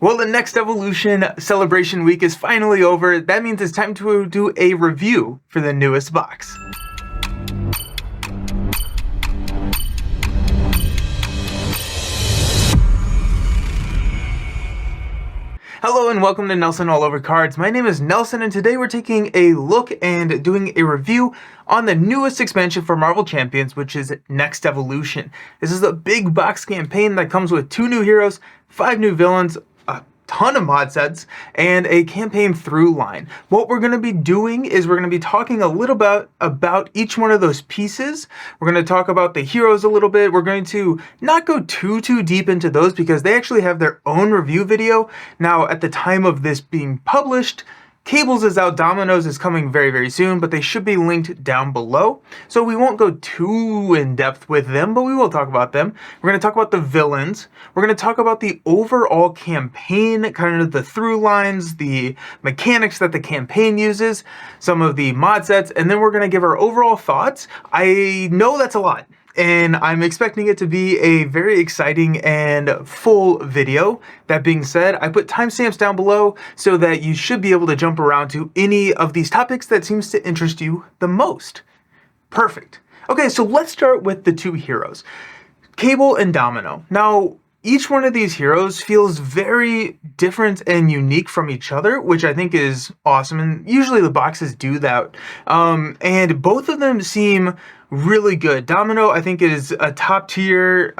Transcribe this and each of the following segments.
Well, the NeXt Evolution Celebration Week is finally over. That means it's time to do a review for the newest box. Hello and welcome to Nelson All Over Cards. My name is Nelson and today we're taking a look and doing a review on the newest expansion for Marvel Champions, which is NeXt Evolution. This is a big box campaign that comes with 2 new heroes, 5 new villains, a ton of mod sets, and a campaign through line. What we're going to be doing is we're going to be talking a little bit about each one of those pieces. We're going to talk about the heroes a little bit. We're going to not go too deep into those because they actually have their own review video. Now, at the time of this being published, Cables is out, Domino's is coming very soon, but they should be linked down below. So we won't go too in depth with them, but we will talk about them. We're going to talk about the villains. We're going to talk about the overall campaign, kind of the through lines, the mechanics that the campaign uses, some of the mod sets, and then we're going to give our overall thoughts. I know that's a lot, and I'm expecting it to be a very exciting and full video. That being said, I put timestamps down below so that you should be able to jump around to any of these topics that seems to interest you the most. Perfect. Okay, so let's start with the 2 heroes, Cable and Domino. Now, each one of these heroes feels very different and unique from each other, which I think is awesome, and usually the boxes do that. And both of them seem really good. Domino, I think, is a top tier,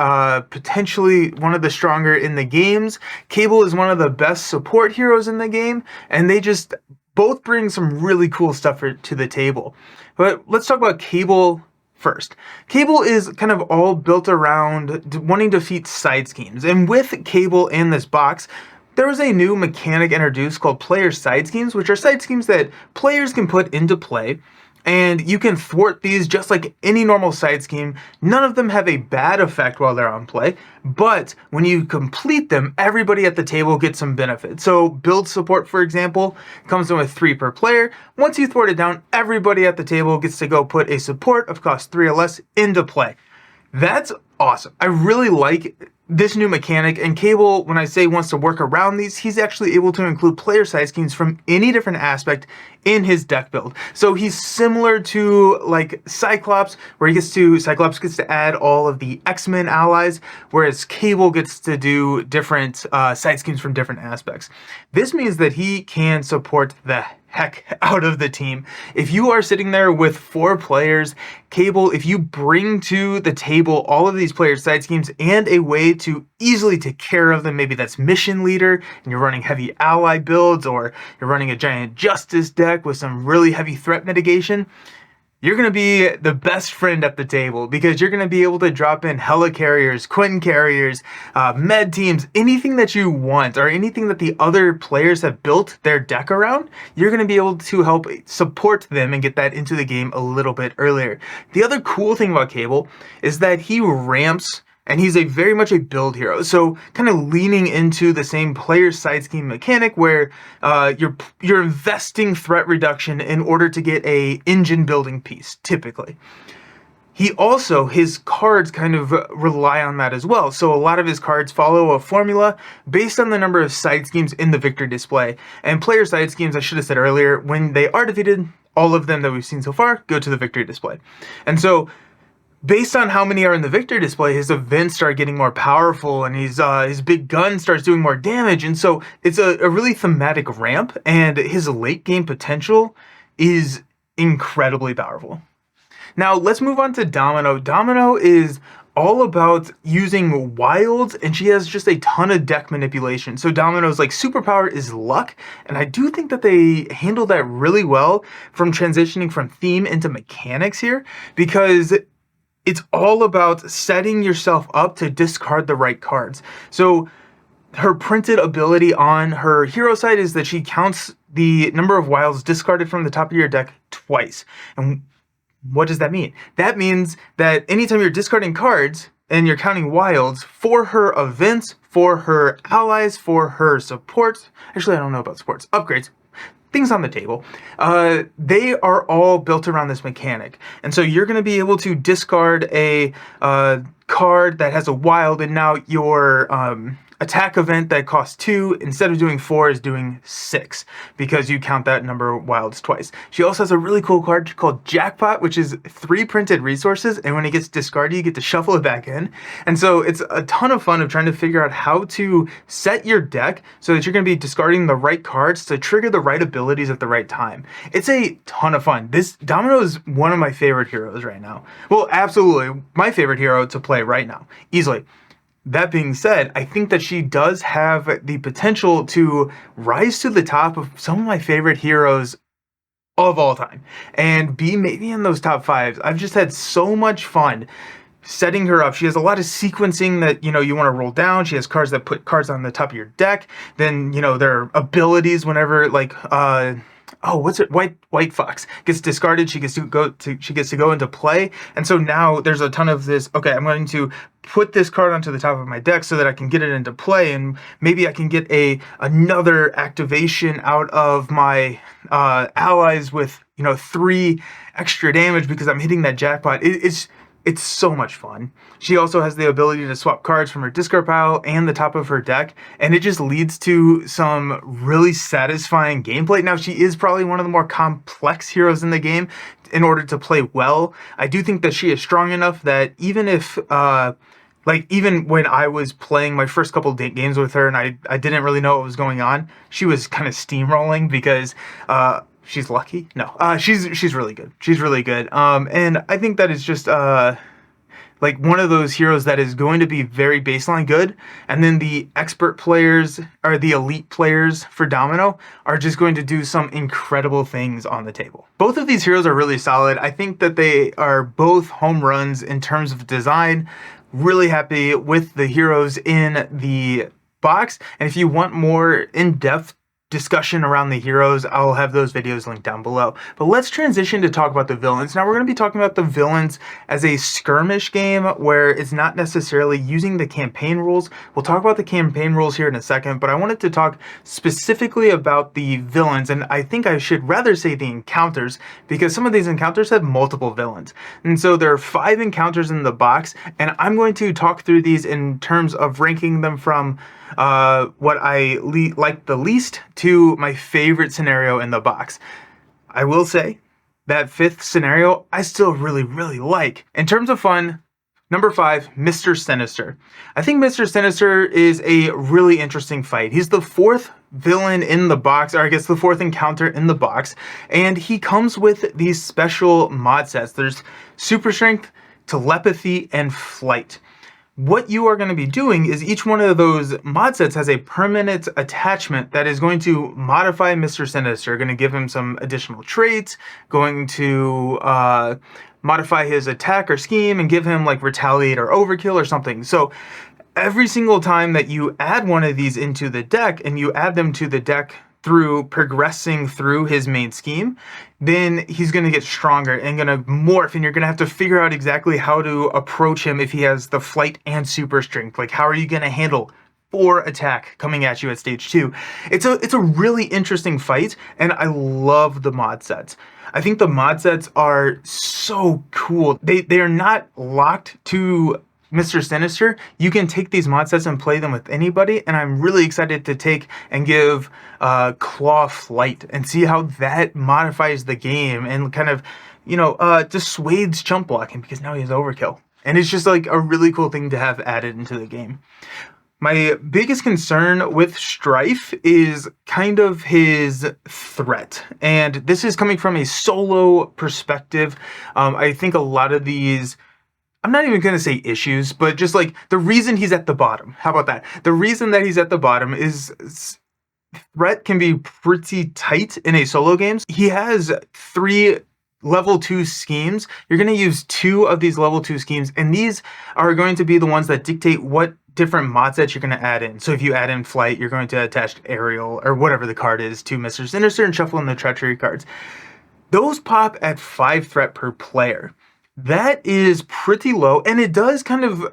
potentially one of the stronger in the games. Cable is one of the best support heroes in the game, and they just both bring some really cool stuff to the table. But let's talk about Cable first. Cable is kind of all built around wanting to defeat side schemes. And with Cable in this box, there was a new mechanic introduced called player side schemes, which are side schemes that players can put into play. And you can thwart these just like any normal side scheme. None of them have a bad effect while they're on play, but when you complete them, everybody at the table gets some benefit. So build support, for example, comes in with 3 per player. Once you thwart it down, everybody at the table gets to go put a support of cost 3 or less into play. That's awesome. I really like this new mechanic, and Cable, when I say wants to work around these, he's actually able to include player side schemes from any different aspect in his deck build. So he's similar to like Cyclops, where Cyclops gets to add all of the X-Men allies, whereas Cable gets to do different side schemes from different aspects. This means that he can support the heck out of the team. If you are sitting there with 4 players, Cable, if you bring to the table all of these players' side schemes and a way to easily take care of them, maybe that's mission leader and you're running heavy ally builds, or you're running a giant justice deck with some really heavy threat mitigation, you're going to be the best friend at the table, because you're going to be able to drop in helicarriers, Quinn carriers, med teams, anything that you want, or anything that the other players have built their deck around. You're going to be able to help support them and get that into the game a little bit earlier. The other cool thing about Cable is that he ramps, and he's very much a build hero. So kind of leaning into the same player side scheme mechanic where you're investing threat reduction in order to get a engine building piece, typically. He also, his cards kind of rely on that as well. So a lot of his cards follow a formula based on the number of side schemes in the victory display. And player side schemes, I should have said earlier, when they are defeated, all of them that we've seen so far go to the victory display. And so based on how many are in the victory display, his events start getting more powerful, and his big gun starts doing more damage. And so it's a really thematic ramp, and his late game potential is incredibly powerful. Now let's move on to Domino. Domino is all about using wilds, and she has just a ton of deck manipulation. So Domino's like superpower is luck, and I do think that they handle that really well from transitioning from theme into mechanics here, because it's all about setting yourself up to discard the right cards. So her printed ability on her hero side is that she counts the number of wilds discarded from the top of your deck twice. And what does that mean? That means that anytime you're discarding cards and you're counting wilds for her events, for her allies, for her supports, actually I don't know about supports, upgrades, things on the table, they are all built around this mechanic. And so you're going to be able to discard a card that has a wild, and now your attack event that costs 2, instead of doing 4, is doing 6, because you count that number of wilds twice. She also has a really cool card called Jackpot, which is 3 printed resources, and when it gets discarded, you get to shuffle it back in. And so it's a ton of fun of trying to figure out how to set your deck so that you're going to be discarding the right cards to trigger the right abilities at the right time. It's a ton of fun. This Domino is one of my favorite heroes right now. Well, absolutely my favorite hero to play right now, easily. That being said, I think that she does have the potential to rise to the top of some of my favorite heroes of all time and be maybe in those top 5. I've just had so much fun setting her up. She has a lot of sequencing that, you want to roll down. She has cards that put cards on the top of your deck. Then, there are abilities whenever, like, White Fox gets discarded, she gets to go into play. And so now there's a ton of this, okay, I'm going to put this card onto the top of my deck so that I can get it into play, and maybe I can get another activation out of my allies with 3 extra damage because I'm hitting that jackpot. It's so much fun. She also has the ability to swap cards from her discard pile and the top of her deck, and it just leads to some really satisfying gameplay. Now, she is probably one of the more complex heroes in the game in order to play well. I do think that she is strong enough that even if, even when I was playing my first couple of games with her and I didn't really know what was going on, she was kind of steamrolling because, she's lucky? No. She's really good. She's really good. And I think that is just one of those heroes that is going to be very baseline good, and then the expert players or the elite players for Domino are just going to do some incredible things on the table. Both of these heroes are really solid. I think that they are both home runs in terms of design. Really happy with the heroes in the box, and if you want more in-depth discussion around the heroes, I'll have those videos linked down below. But let's transition to talk about the villains. Now we're going to be talking about the villains as a skirmish game where it's not necessarily using the campaign rules. We'll talk about the campaign rules here in a second, but I wanted to talk specifically about the villains, and I think I should rather say the encounters, because some of these encounters have multiple villains. And so there are 5 encounters in the box, and I'm going to talk through these in terms of ranking them from what I like the least to my favorite scenario in the box. I will say that 5th scenario I still really, really like. In terms of fun, number 5, Mr. Sinister. I think Mr. Sinister is a really interesting fight. He's the 4th villain in the box, or I guess the 4th encounter in the box, and he comes with these special mod sets. There's Super Strength, Telepathy, and Flight. What you are going to be doing is each one of those mod sets has a permanent attachment that is going to modify Mr. Sinister, going to give him some additional traits, going to modify his attack or scheme and give him like retaliate or overkill or something. So every single time that you add one of these into the deck and you add them to the deck through progressing through his main scheme, then he's going to get stronger and going to morph, and you're going to have to figure out exactly how to approach him if he has the flight and super strength. Like, how are you going to handle 4 attack coming at you at stage 2? It's a really interesting fight, and I love the mod sets. I think the mod sets are so cool. They are not locked to Mr. Sinister. You can take these mod sets and play them with anybody, and I'm really excited to take and give Claw Flight and see how that modifies the game and kind of, dissuades chump blocking, because now he has overkill. And it's just like a really cool thing to have added into the game. My biggest concern with Stryfe is kind of his threat, and this is coming from a solo perspective. I think a lot of these, I'm not even going to say issues, but just like the reason he's at the bottom. How about that? The reason that he's at the bottom is threat can be pretty tight in a solo games. He has 3 level 2 schemes. You're going to use 2 of these level 2 schemes, and these are going to be the ones that dictate what different mod sets you're going to add in. So if you add in Flight, you're going to attach Aerial or whatever the card is to Mr. Sinister and shuffle in the Treachery cards. Those pop at 5 threat per player. That is pretty low, and it does kind of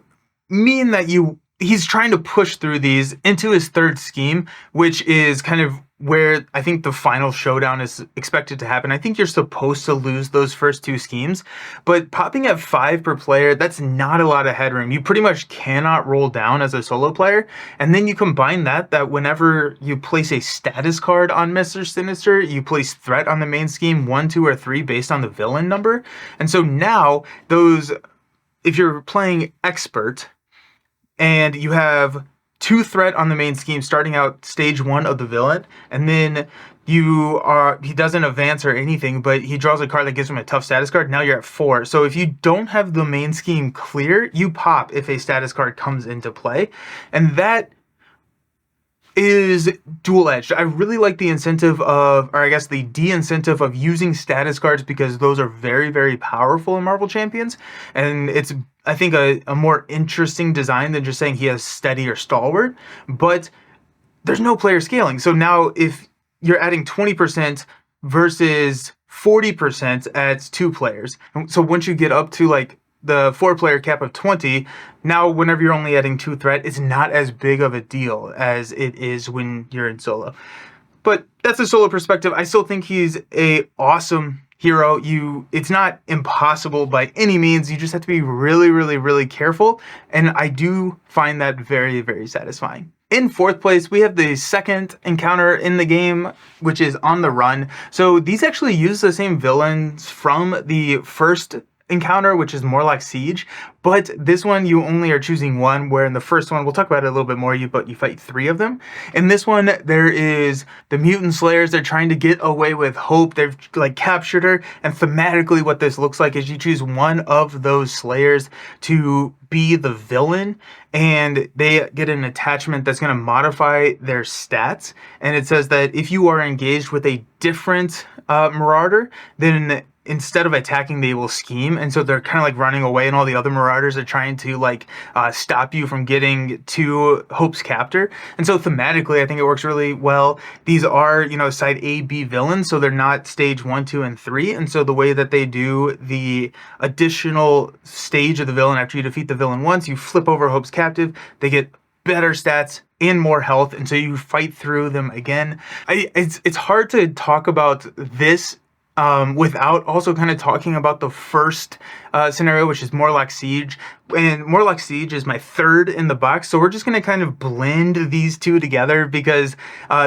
mean that you he's trying to push through these into his third scheme, which is kind of where I think the final showdown is expected to happen. I think you're supposed to lose those first two schemes, but popping at 5 per player, that's not a lot of headroom. You pretty much cannot roll down as a solo player, and then you combine that whenever you place a status card on Mr. Sinister, you place threat on the main scheme 1, 2, or 3 based on the villain number. And so now those, if you're playing expert, and you have 2 threat on the main scheme starting out stage 1 of the villain, and then he doesn't advance or anything, but he draws a card that gives him a tough status card. Now you're at 4. So if you don't have the main scheme clear, you pop if a status card comes into play, and that is dual-edged. I really like the incentive of, or I guess the de-incentive of using status cards, because those are very, very powerful in Marvel Champions, and it's, I think, a more interesting design than just saying he has steady or stalwart, but there's no player scaling. So now if you're adding 20% versus 40% at 2 players, so once you get up to like the 4-player cap of 20, now whenever you're only adding 2 threat, it's not as big of a deal as it is when you're in solo. But that's a solo perspective. I still think he's a awesome hero. It's not impossible by any means. You just have to be really, really, really careful. And I do find that very, very satisfying. In 4th place, we have the second encounter in the game, which is On the Run. So these actually use the same villains from the first encounter, which is Morlock Siege, but this one you only are choosing 1, where in the first one, we'll talk about it a little bit more, but you fight 3 of them. In this one, there is the Mutant Slayers. They're trying to get away with Hope. They've like captured her, and thematically what this looks like is you choose one of those Slayers to be the villain, and they get an attachment that's going to modify their stats, and it says that if you are engaged with a different Marauder, then instead of attacking, they will scheme, and so they're kind of like running away, and all the other Marauders are trying to like stop you from getting to Hope's captor. And so thematically, I think it works really well. These are, you know, side A, B villains, so they're not stage 1, 2, and 3. And so the way that they do the additional stage of the villain after you defeat the villain once, you flip over Hope's captive, they get better stats and more health, and so you fight through them again. It's hard to talk about this without also kind of talking about the first scenario, which is Morlock Siege. And Morlock Siege is my 3rd in the box, so we're just going to kind of blend these two together because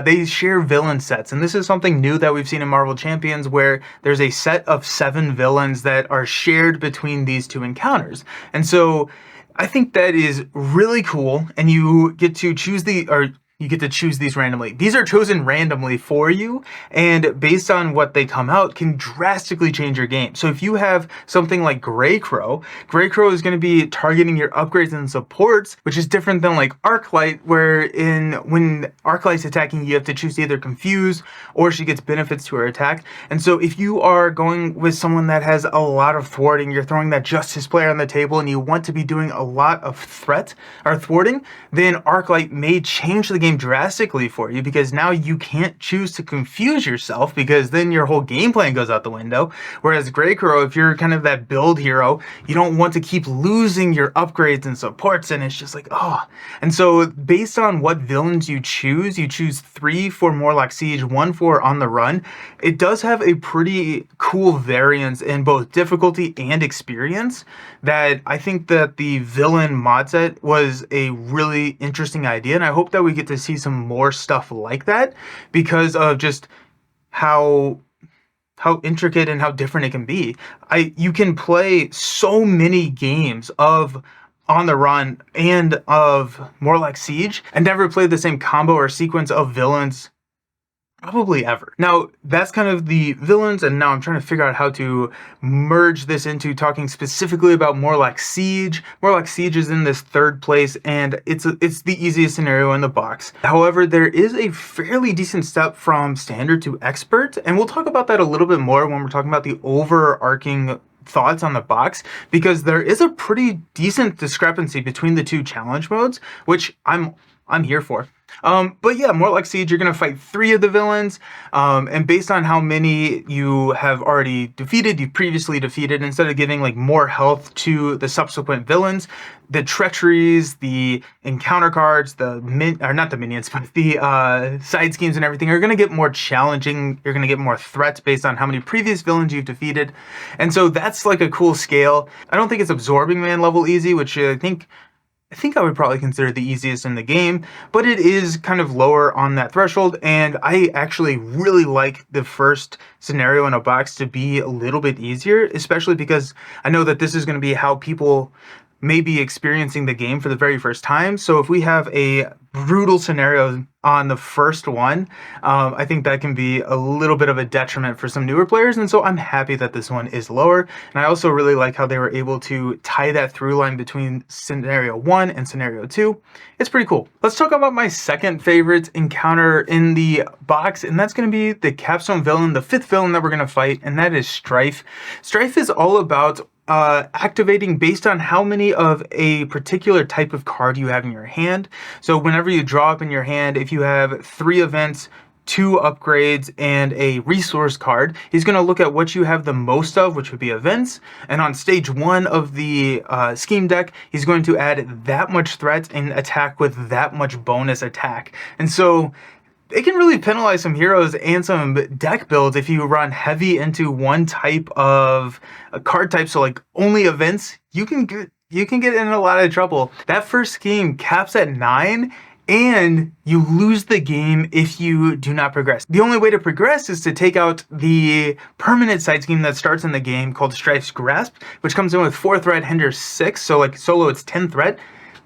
they share villain sets. And this is something new that we've seen in Marvel Champions, where there's a set of 7 villains that are shared between these 2 encounters. And so I think that is really cool, and you get to choose you get to choose these randomly. These are chosen randomly for you, and based on what they come out, can drastically change your game. So if you have something like Greycrow is going to be targeting your upgrades and supports, which is different than like Arclight, where when Arclight's attacking, you have to choose to either confuse or she gets benefits to her attack. And so if you are going with someone that has a lot of thwarting, you're throwing that Justice player on the table, and you want to be doing a lot of threat or thwarting, then Arclight may change the game drastically for you, because now you can't choose to confuse yourself, because then your whole game plan goes out the window. Whereas Greycrow, if you're kind of that build hero, you don't want to keep losing your upgrades and supports, and it's just like, oh. And so based on what villains you choose 3 for Morlock Siege, 1 for On the Run. It does have a pretty cool variance in both difficulty and experience, that I think that the villain mod set was a really interesting idea, and I hope that we get to see some more stuff like that, because of just how intricate and how different it can be. You can play so many games of On the Run and of Morlock Siege and never play the same combo or sequence of villains probably ever. Now, that's kind of the villains, and now I'm trying to figure out how to merge this into talking specifically about Morlock Siege. Morlock Siege is in this 3rd place, and it's the easiest scenario in the box. However, there is a fairly decent step from standard to expert, and we'll talk about that a little bit more when we're talking about the overarching thoughts on the box, because there is a pretty decent discrepancy between the 2 challenge modes, which I'm I'm here for. But yeah, Morlock Siege, you're going to fight 3 of the villains, and based on how many you have already defeated, you've previously defeated, instead of giving like more health to the subsequent villains, the treacheries, the encounter cards, not the minions, but the side schemes and everything are going to get more challenging. You're going to get more threats based on how many previous villains you've defeated, and so that's like a cool scale. I don't think it's absorbing man level easy, which I think I would probably consider the easiest in the game, but it is kind of lower on that threshold, and I actually really like the first scenario in a box to be a little bit easier, especially because I know that this is going to be how people may be experiencing the game for the very first time. So if we have a brutal scenario on the first one, I think that can be a little bit of a detriment for some newer players, and so I'm happy that this one is lower. And I also really like how they were able to tie that through line between scenario 1 and scenario 2. It's pretty cool. Let's talk about my second favorite encounter in the box, and that's going to be the capstone villain, the 5th villain that we're going to fight, and that is Stryfe. Stryfe is all about activating based on how many of a particular type of card you have in your hand. So whenever you draw up in your hand, if you have 3 events, 2 upgrades, and a resource card, he's going to look at what you have the most of, which would be events, and on stage 1 of the scheme deck, he's going to add that much threat and attack with that much bonus attack. And so it can really penalize some heroes and some deck builds if you run heavy into one type of card type. So like only events, you can get in a lot of trouble. That first scheme caps at 9, and you lose the game if you do not progress. The only way to progress is to take out the permanent side scheme that starts in the game called Stryfe's Grasp, which comes in with 4 threat, hinders 6. So like solo, it's 10 threat.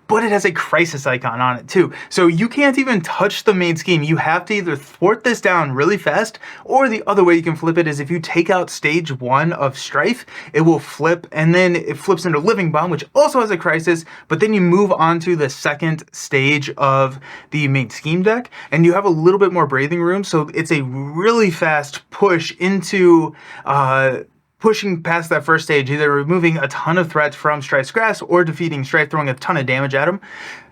But it has a crisis icon on it too. So you can't even touch the main scheme. You have to either thwart this down really fast, or the other way you can flip it is if you take out stage 1 of Stryfe, it will flip, and then it flips into Living Bomb, which also has a crisis, but then you move on to the second stage of the main scheme deck, and you have a little bit more breathing room, so it's a really fast push into pushing past that first stage, either removing a ton of threats from Stryfe's Grasp or defeating Stryfe, throwing a ton of damage at him.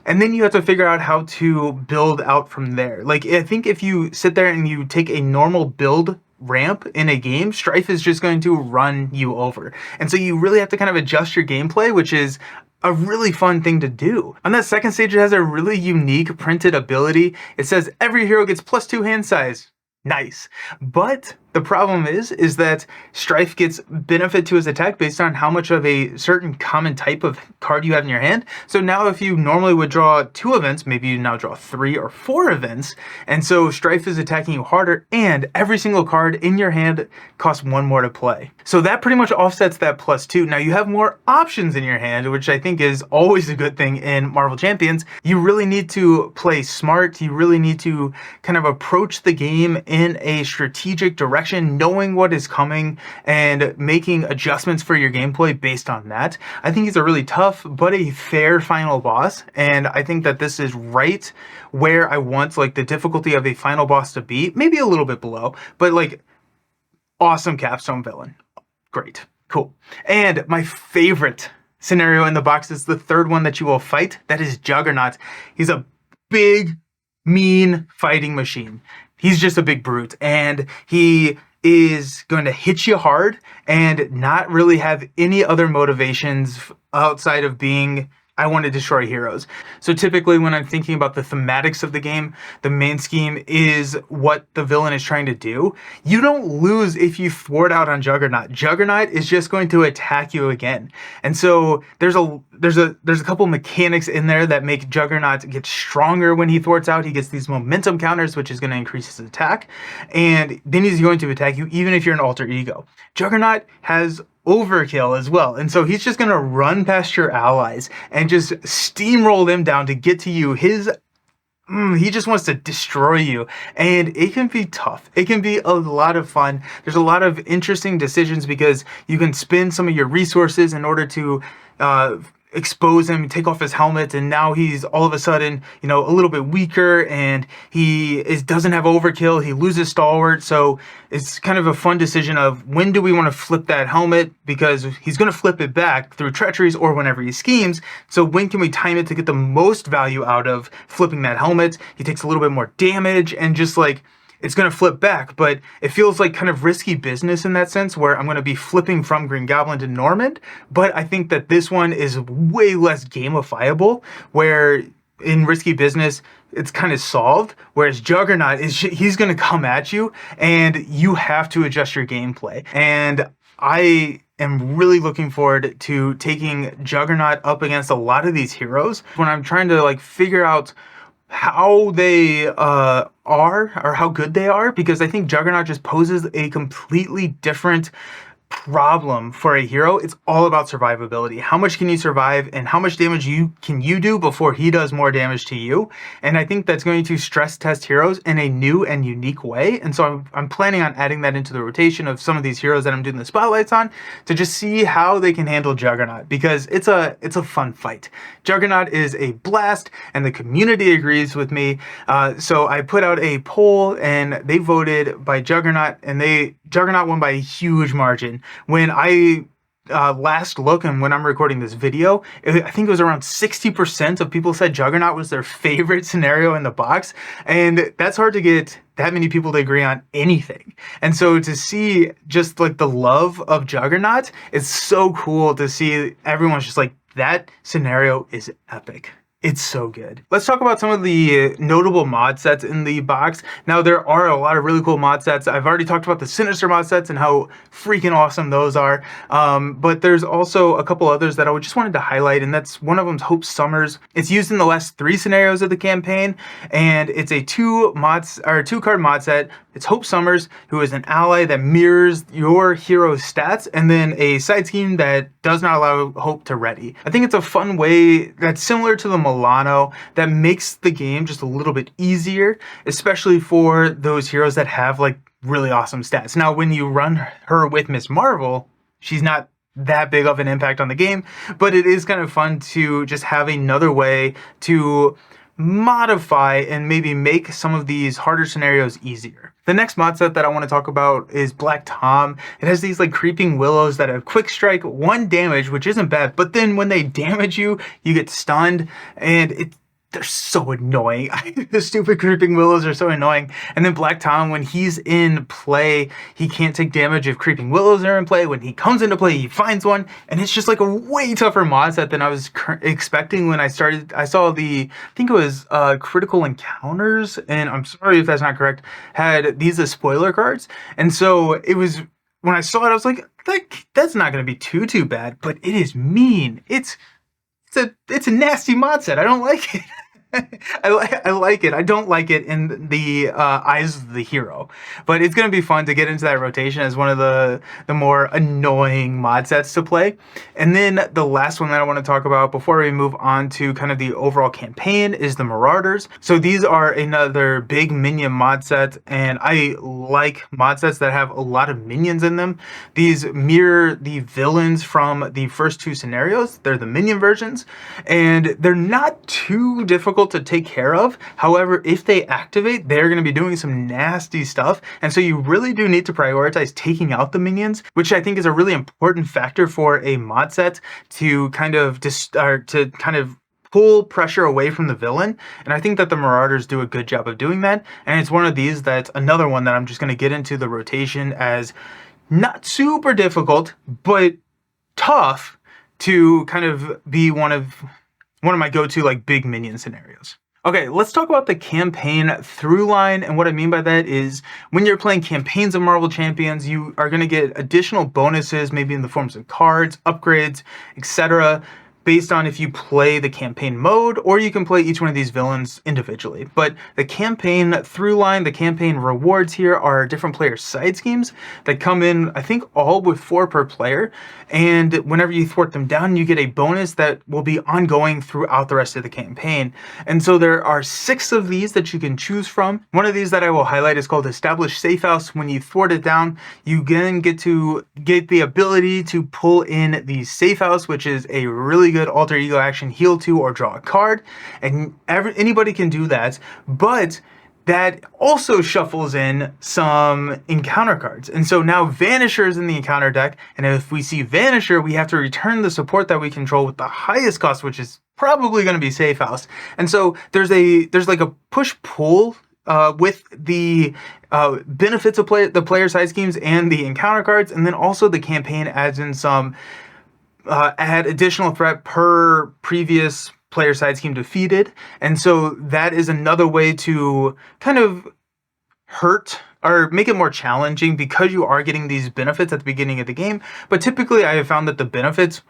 And then you have to figure out how to build out from there. Like, I think if you sit there and you take a normal build ramp in a game, Stryfe is just going to run you over. And so you really have to kind of adjust your gameplay, which is a really fun thing to do. On that second stage, it has a really unique printed ability. It says every hero gets +2 hand size. Nice. But the problem is that Stryfe gets benefit to his attack based on how much of a certain common type of card you have in your hand. So now if you normally would draw 2 events, maybe you now draw 3 or 4 events. And so Stryfe is attacking you harder, and every single card in your hand costs 1 more to play. So that pretty much offsets that +2. Now you have more options in your hand, which I think is always a good thing in Marvel Champions. You really need to play smart. You really need to kind of approach the game in a strategic direction, knowing what is coming and making adjustments for your gameplay based on that. I think he's a really tough but a fair final boss, and I think that this is right where I want like the difficulty of a final boss to be, maybe a little bit below, but like awesome capstone villain. Great, cool. And my favorite scenario in the box is the third one that you will fight. That is Juggernaut. He's a big, mean fighting machine. He's just a big brute, and he is going to hit you hard and not really have any other motivations outside of being, I want to destroy heroes. So typically when I'm thinking about the thematics of the game, the main scheme is what the villain is trying to do. You don't lose if you thwart out on Juggernaut. Juggernaut is just going to attack you again. And so there's a couple mechanics in there that make Juggernaut get stronger when he thwarts out. He gets these momentum counters, which is going to increase his attack. And then he's going to attack you even if you're an alter ego. Juggernaut has overkill as well, and so he's just gonna run past your allies and just steamroll them down to get to you. He just wants to destroy you, and it can be tough. It can be a lot of fun. There's a lot of interesting decisions because you can spend some of your resources in order to expose him, take off his helmet, and now he's all of a sudden, you know, a little bit weaker, and doesn't have overkill. He loses stalwart, so it's kind of a fun decision of when do we want to flip that helmet, because he's going to flip it back through treacheries or whenever he schemes. So when can we time it to get the most value out of flipping that helmet? He takes a little bit more damage, and just like, it's going to flip back, but it feels like kind of risky business in that sense, where I'm going to be flipping from Green Goblin to Normand. But I think that this one is way less gamifiable, where in risky business, it's kind of solved, whereas Juggernaut, he's going to come at you, and you have to adjust your gameplay. And I am really looking forward to taking Juggernaut up against a lot of these heroes when I'm trying to like figure out how they are, or how good they are, because I think Juggernaut just poses a completely different problem for a hero. It's all about survivability. How much can you survive, and how much damage can you do before he does more damage to you? And I think that's going to stress test heroes in a new and unique way. And so I'm planning on adding that into the rotation of some of these heroes that I'm doing the spotlights on, to just see how they can handle Juggernaut, because it's a fun fight. Juggernaut is a blast, and the community agrees with me. So I put out a poll, and they voted by Juggernaut, and Juggernaut won by a huge margin. When I last look, and when I'm recording this video, I think it was around 60% of people said Juggernaut was their favorite scenario in the box, and that's hard to get that many people to agree on anything. And so to see just like the love of Juggernaut, it's so cool to see everyone's just like, that scenario is epic. It's so good. Let's talk about some of the notable mod sets in the box. Now, there are a lot of really cool mod sets. I've already talked about the Sinister mod sets and how freaking awesome those are. But there's also a couple others that I just wanted to highlight, and that's one of them's Hope Summers. It's used in the last 3 scenarios of the campaign, and it's a 2-card mod set. It's Hope Summers, who is an ally that mirrors your hero's stats, and then a side scheme that does not allow Hope to ready. I think it's a fun way that's similar to the Milano that makes the game just a little bit easier, especially for those heroes that have like really awesome stats. Now, when you run her with Miss Marvel, she's not that big of an impact on the game, but it is kind of fun to just have another way to modify and maybe make some of these harder scenarios easier. The next mod set that I want to talk about is Black Tom. It has these like creeping willows that have quick strike, 1 damage, which isn't bad, but then when they damage you, you get stunned, and they're so annoying. The stupid creeping willows are so annoying. And then Black Tom, when he's in play, he can't take damage if creeping willows are in play. When he comes into play, he finds one, and it's just like a way tougher mod set than I was expecting when I started. I saw I think it was Critical Encounters, and I'm sorry if that's not correct, had these as spoiler cards. And so it was, when I saw it, I was like, that's not going to be too bad, but it is mean. It's a nasty mod set. I don't like it. I like it. I don't like it in the eyes of the hero, but it's going to be fun to get into that rotation as one of the more annoying mod sets to play. And then the last one that I want to talk about before we move on to kind of the overall campaign is the Marauders. So these are another big minion mod set, and I like mod sets that have a lot of minions in them. These mirror the villains from the first 2 scenarios. They're the minion versions, and they're not too difficult to take care of. However, if they activate, they're going to be doing some nasty stuff, and so you really do need to prioritize taking out the minions, which I think is a really important factor for a mod set to kind of pull pressure away from the villain. And I think that the Marauders do a good job of doing that, and it's one of these that's another one that I'm just going to get into the rotation as not super difficult, but tough to kind of be one of my go-to like big minion scenarios. Okay, let's talk about the campaign through line, and what I mean by that is when you're playing campaigns of Marvel Champions, you are going to get additional bonuses, maybe in the forms of cards, upgrades, etc., based on if you play the campaign mode, or you can play each one of these villains individually. But the campaign through line, the campaign rewards here are different player side schemes that come in, I think, all with 4 per player. And whenever you thwart them down, you get a bonus that will be ongoing throughout the rest of the campaign. And so there are 6 of these that you can choose from. One of these that I will highlight is called Establish Safe House. When you thwart it down, you then get the ability to pull in the Safe House, which is a really good good alter ego action, heal 2 or draw a card, and anybody can do that, but that also shuffles in some encounter cards. And so now Vanisher is in the encounter deck, and if we see Vanisher, we have to return the support that we control with the highest cost, which is probably going to be Safe House. And so there's like a push-pull with the benefits of the player side schemes and the encounter cards, and then also the campaign adds in some add additional threat per previous player side scheme defeated. And so that is another way to kind of hurt or make it more challenging because you are getting these benefits at the beginning of the game. But typically I have found that the benefits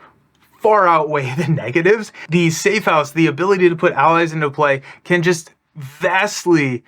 far outweigh the negatives. The Safe House, the ability to put allies into play, can just vastly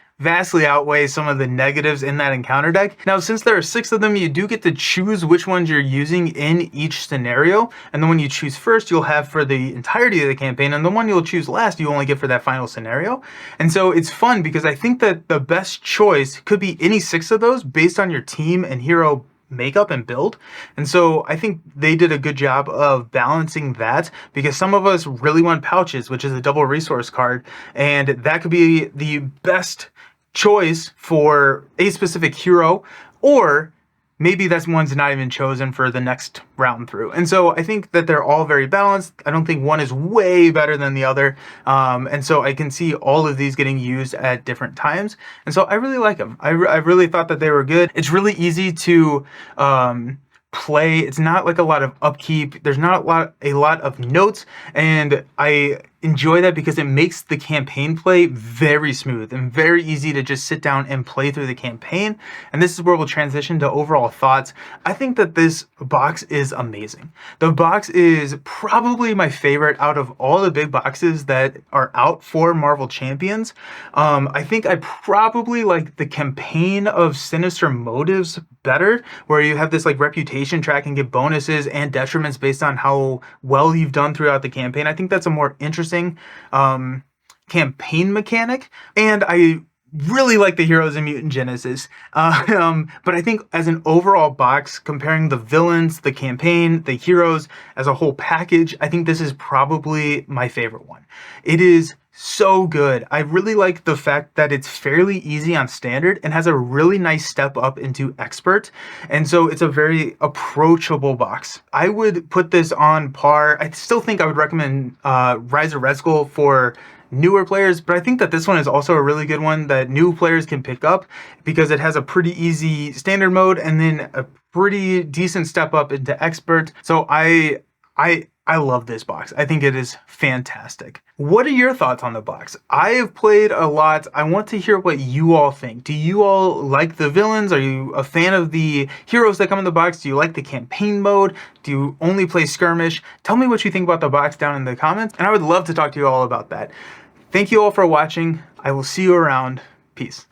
outweigh some of the negatives in that encounter deck. Now, since there are 6 of them, you do get to choose which ones you're using in each scenario, and the one you choose first you'll have for the entirety of the campaign, and the one you'll choose last you only get for that final scenario. And so it's fun because I think that the best choice could be any 6 of those based on your team and hero makeup and build. And so I think they did a good job of balancing that, because some of us really want Pouches, which is a double resource card, and that could be the best choice for a specific hero, or maybe that's one's not even chosen for the next round through. And so I think that they're all very balanced. I don't think one is way better than the other. And so I can see all of these getting used at different times. And so I really like them. I really thought that they were good. It's really easy to play. It's not like a lot of upkeep. There's not a lot of notes, and I enjoy that because it makes the campaign play very smooth and very easy to just sit down and play through the campaign. And this is where we'll transition to overall thoughts. I think that this box is amazing. The box is probably my favorite out of all the big boxes that are out for Marvel Champions. I think I probably like the campaign of Sinister Motives better, where you have this like reputation track and get bonuses and detriments based on how well you've done throughout the campaign. I think that's a more interesting campaign mechanic, and I really like the Heroes in Mutant Genesis. But I think as an overall box, comparing the villains, the campaign, the heroes as a whole package, I think this is probably my favorite one. It is so good. I really like the fact that it's fairly easy on standard and has a really nice step up into expert. And so it's a very approachable box. I would put this on par. I still think I would recommend Rise of Red Skull for newer players, but I think that this one is also a really good one that new players can pick up because it has a pretty easy standard mode and then a pretty decent step up into expert. So I love this box. I think it is fantastic. What are your thoughts on the box? I have played a lot. I want to hear what you all think. Do you all like the villains? Are you a fan of the heroes that come in the box? Do you like the campaign mode? Do you only play skirmish? Tell me what you think about the box down in the comments, and I would love to talk to you all about that. Thank you all for watching. I will see you around. Peace.